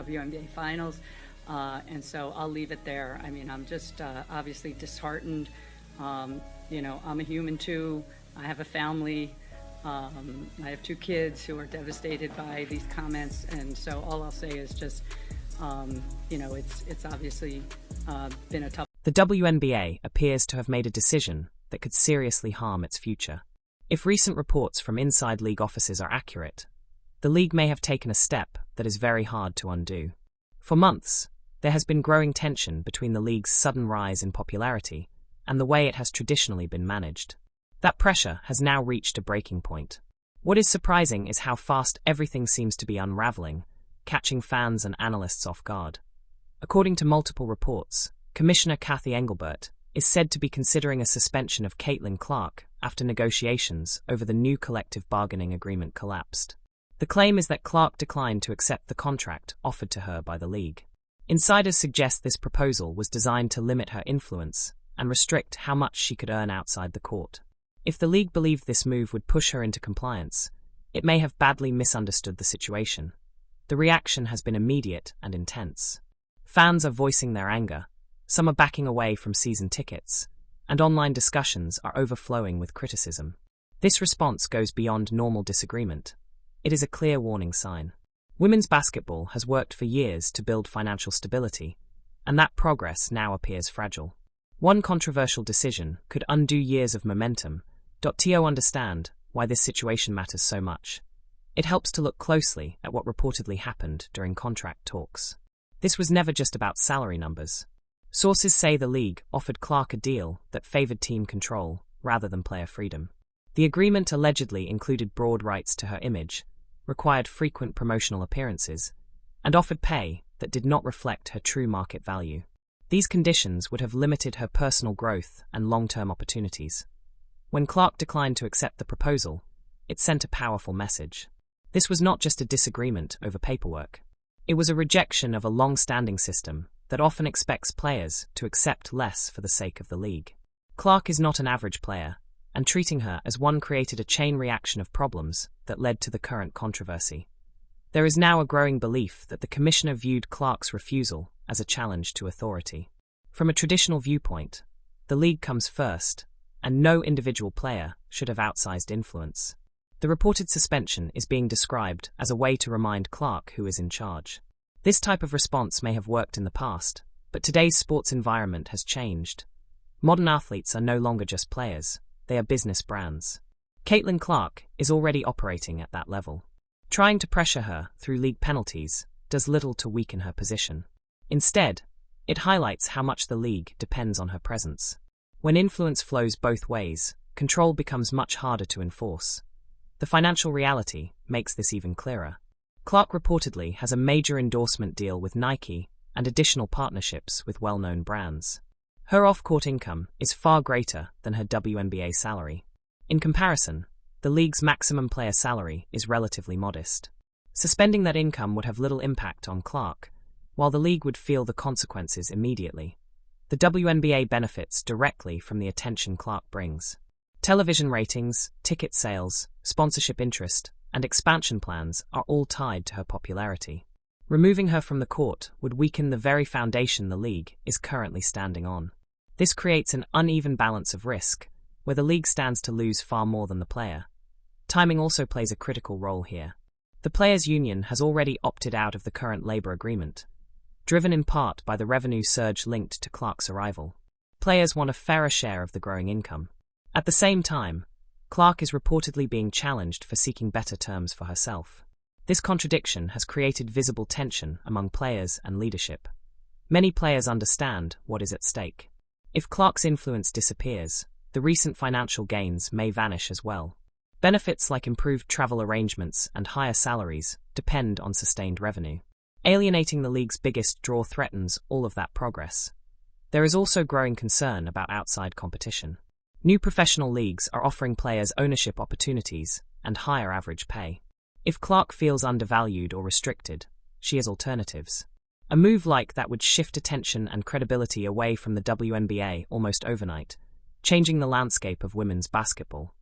WNBA Finals. And so I'll leave it there. I mean, I'm just obviously disheartened. You know, I'm a human too. I have a family. I have 2 kids who are devastated by these comments. And so all I'll say is just, you know, it's obviously been a tough. The WNBA appears to have made a decision that could seriously harm its future. If recent reports from inside league offices are accurate, the league may have taken a step that is very hard to undo. For months, there has been growing tension between the league's sudden rise in popularity and the way it has traditionally been managed. That pressure has now reached a breaking point. What is surprising is how fast everything seems to be unraveling, catching fans and analysts off guard. According to multiple reports, Commissioner Cathy Engelbert is said to be considering a suspension of Caitlin Clark after negotiations over the new collective bargaining agreement collapsed. The claim is that Clark declined to accept the contract offered to her by the league. Insiders suggest this proposal was designed to limit her influence and restrict how much she could earn outside the court. If the league believed this move would push her into compliance, it may have badly misunderstood the situation. The reaction has been immediate and intense. Fans are voicing their anger, some are backing away from season tickets, and online discussions are overflowing with criticism. This response goes beyond normal disagreement. It is a clear warning sign. Women's basketball has worked for years to build financial stability, and that progress now appears fragile. One controversial decision could undo years of momentum. To understand why this situation matters so much, it helps to look closely at what reportedly happened during contract talks. This was never just about salary numbers. Sources say the league offered Clark a deal that favored team control rather than player freedom. The agreement allegedly included broad rights to her image, required frequent promotional appearances, and offered pay that did not reflect her true market value. These conditions would have limited her personal growth and long-term opportunities. When Clark declined to accept the proposal, it sent a powerful message. This was not just a disagreement over paperwork. It was a rejection of a long-standing system that often expects players to accept less for the sake of the league. Clark is not an average player, and treating her as one created a chain reaction of problems that led to the current controversy. There is now a growing belief that the commissioner viewed Clark's refusal as a challenge to authority. From a traditional viewpoint, the league comes first, and no individual player should have outsized influence. The reported suspension is being described as a way to remind Clark who is in charge. This type of response may have worked in the past, but today's sports environment has changed. Modern athletes are no longer just players, they are business brands. Caitlin Clark is already operating at that level. Trying to pressure her through league penalties does little to weaken her position. Instead, it highlights how much the league depends on her presence. When influence flows both ways, control becomes much harder to enforce. The financial reality makes this even clearer. Clark reportedly has a major endorsement deal with Nike and additional partnerships with well-known brands. Her off-court income is far greater than her WNBA salary. In comparison, the league's maximum player salary is relatively modest. Suspending that income would have little impact on Clark, while the league would feel the consequences immediately. The WNBA benefits directly from the attention Clark brings. Television ratings, ticket sales, sponsorship interest, and expansion plans are all tied to her popularity. Removing her from the court would weaken the very foundation the league is currently standing on. This creates an uneven balance of risk, where the league stands to lose far more than the player. Timing also plays a critical role here. The players' union has already opted out of the current labor agreement, driven in part by the revenue surge linked to Clark's arrival. Players want a fairer share of the growing income. At the same time, Clark is reportedly being challenged for seeking better terms for herself. This contradiction has created visible tension among players and leadership. Many players understand what is at stake. If Clark's influence disappears, the recent financial gains may vanish as well. Benefits like improved travel arrangements and higher salaries depend on sustained revenue. Alienating the league's biggest draw threatens all of that progress. There is also growing concern about outside competition. New professional leagues are offering players ownership opportunities and higher average pay. If Clark feels undervalued or restricted, she has alternatives. A move like that would shift attention and credibility away from the WNBA almost overnight, changing the landscape of women's basketball.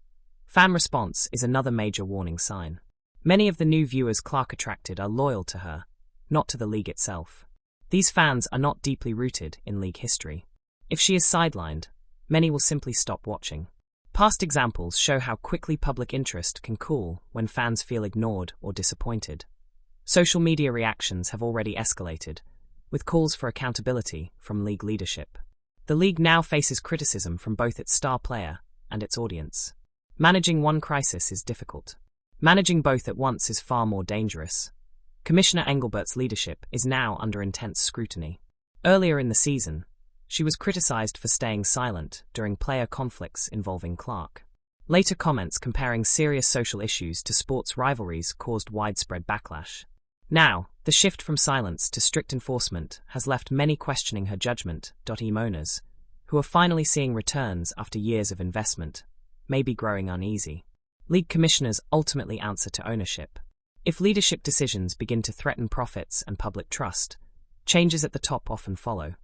Fan response is another major warning sign. Many of the new viewers Clark attracted are loyal to her, not to the league itself. These fans are not deeply rooted in league history. If she is sidelined, many will simply stop watching. Past examples show how quickly public interest can cool when fans feel ignored or disappointed. Social media reactions have already escalated, with calls for accountability from league leadership. The league now faces criticism from both its star player and its audience. Managing one crisis is difficult. Managing both at once is far more dangerous. Commissioner Engelbert's leadership is now under intense scrutiny. Earlier in the season, she was criticized for staying silent during player conflicts involving Clark. Later comments comparing serious social issues to sports rivalries caused widespread backlash. Now, the shift from silence to strict enforcement has left many questioning her judgment. Owners, who are finally seeing returns after years of investment, may be growing uneasy. League commissioners ultimately answer to ownership. If leadership decisions begin to threaten profits and public trust, changes at the top often follow.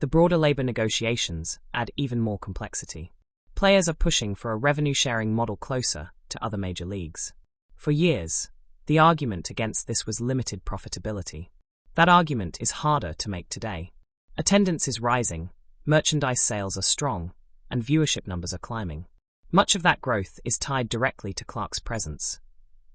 The broader labor negotiations add even more complexity. Players are pushing for a revenue-sharing model closer to other major leagues. For years, the argument against this was limited profitability. That argument is harder to make today. Attendance is rising, merchandise sales are strong, and viewership numbers are climbing. Much of that growth is tied directly to Clark's presence.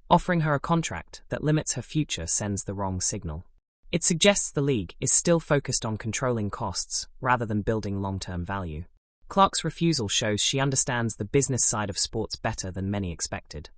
Offering her a contract that limits her future sends the wrong signal. It suggests the league is still focused on controlling costs rather than building long-term value. Clark's refusal shows she understands the business side of sports better than many expected.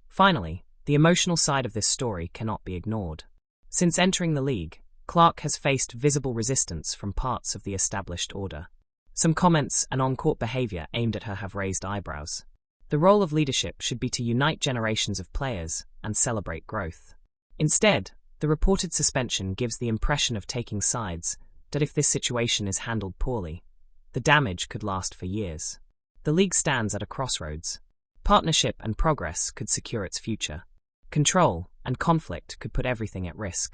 Finally, the emotional side of this story cannot be ignored. Since entering the league, Clark has faced visible resistance from parts of the established order. Some comments and on-court behavior aimed at her have raised eyebrows. The role of leadership should be to unite generations of players and celebrate growth. Instead, the reported suspension gives the impression of taking sides, that if this situation is handled poorly, the damage could last for years. The league stands at a crossroads. Partnership and progress could secure its future. Control and conflict could put everything at risk.